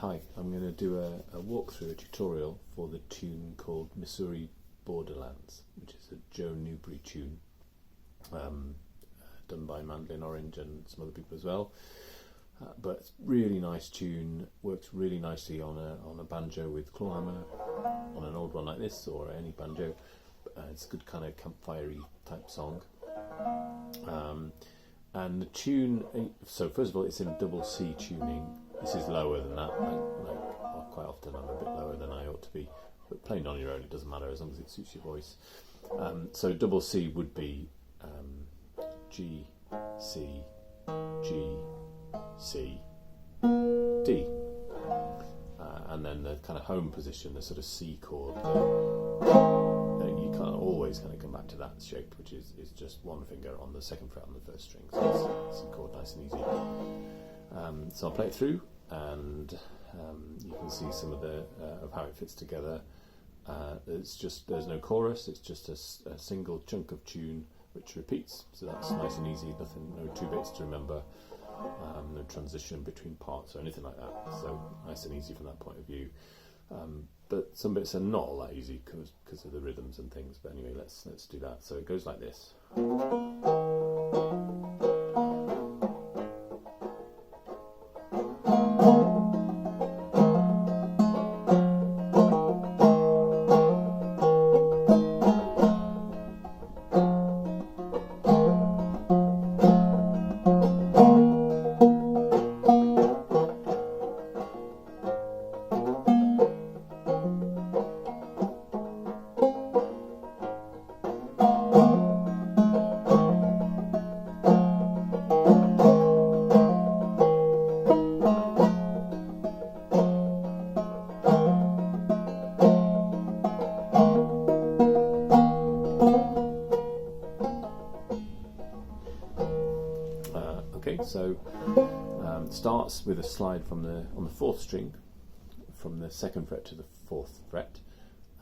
Hi, I'm going to do a walkthrough, a tutorial for the tune called Missouri Borderlands, which is a Joe Newberry tune done by Mandolin Orange and some other people as well. But it's a really nice tune, works really nicely on a banjo with Clawhammer, on an old one like this or any banjo. It's a good kind of campfire-y type song. And the tune, so first of all it's in double C tuning. This is lower than that, quite often I'm a bit lower than I ought to be, but playing on your own it doesn't matter as long as it suits your voice. So double C would be G, C, G, C, D. And then the kind of home position, the sort of C chord, you can't always kind of come back to that shape, which is just one finger on the second fret on the first string. So it's C chord, nice and easy. So I'll play it through, and you can see some of the of how it fits together. There's no chorus. It's just a single chunk of tune which repeats. So that's nice and easy. No two bits to remember. No transition between parts or anything like that. So nice and easy from that point of view. But some bits are not all that easy because of the rhythms and things. But anyway, let's do that. So it goes like this. Okay, so it starts with a slide on the fourth string, from the second fret to the fourth fret,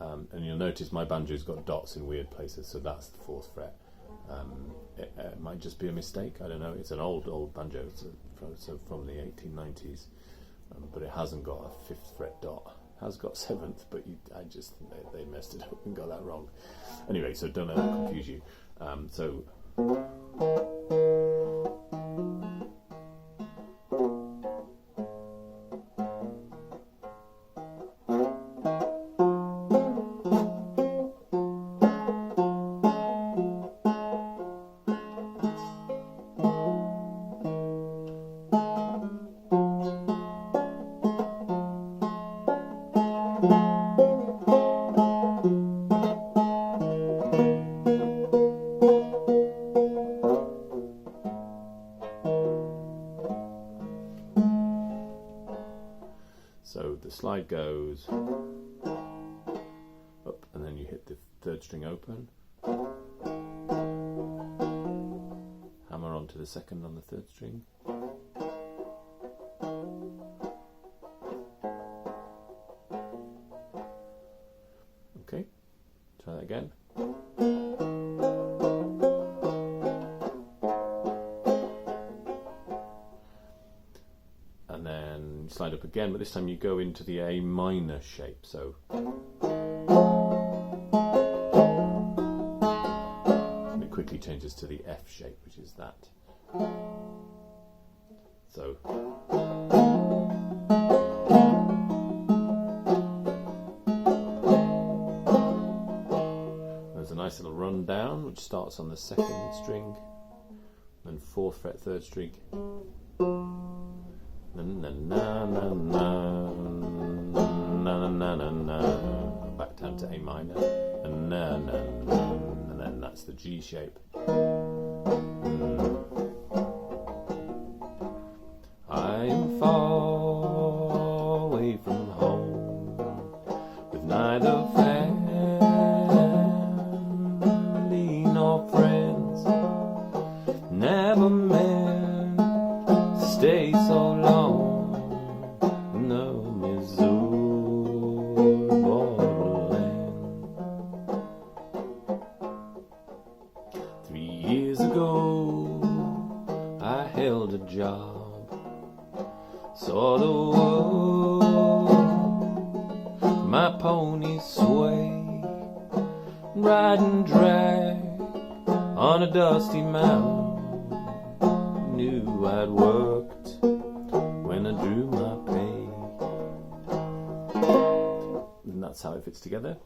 and you'll notice my banjo's got dots in weird places, so that's the fourth fret. It might just be a mistake, I don't know. It's an old banjo, from the 1890s, but it hasn't got a fifth fret dot. It has got seventh, but they messed it up and got that wrong. Anyway, so don't let that confuse you. So the slide goes up, and then you hit the third string open, hammer onto the second on the third string, okay, try that again. And then slide up again, but this time you go into the A minor shape. So and it quickly changes to the F shape, which is that. So there's a nice little run down, which starts on the second string, then fourth fret, third string. Na na na na na na na na na, back down to A minor, and na na na, and then that's the G shape. I'm far away from home, with neither family nor friends, never meant to stay so long. No, Missouri Borderland. 3 years ago I held a job, saw the world pony sway, ride and drag on a dusty mound. Knew I'd worked when I drew my pay. And that's how it fits together.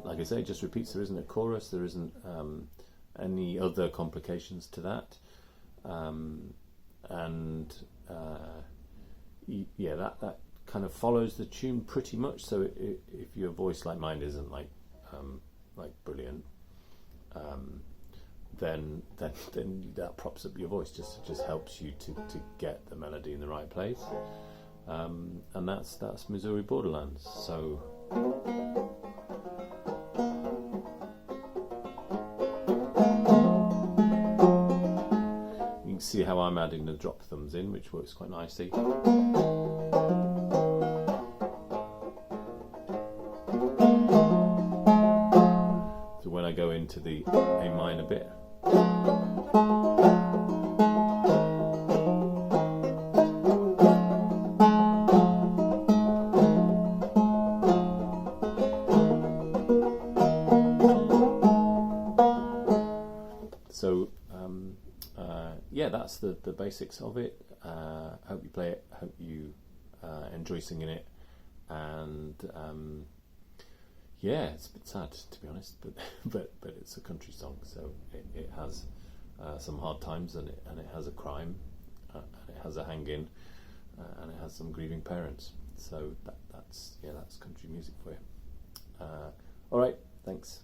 Like I say, it just repeats. There isn't a chorus. There isn't any other complications to that. That kind of follows the tune pretty much. So if your voice like mine isn't like brilliant, then that props up your voice. Just helps you to get the melody in the right place. And that's Missouri Borderlands. So. See how I'm adding the drop thumbs in, which works quite nicely. So when I go into the A minor bit, that's the basics of it. Hope you play it. Hope you enjoy singing it. And it's a bit sad, to be honest, but it's a country song, so it has some hard times, and it has a crime, and it has a hanging, and it has some grieving parents. So that's country music for you. All right, thanks.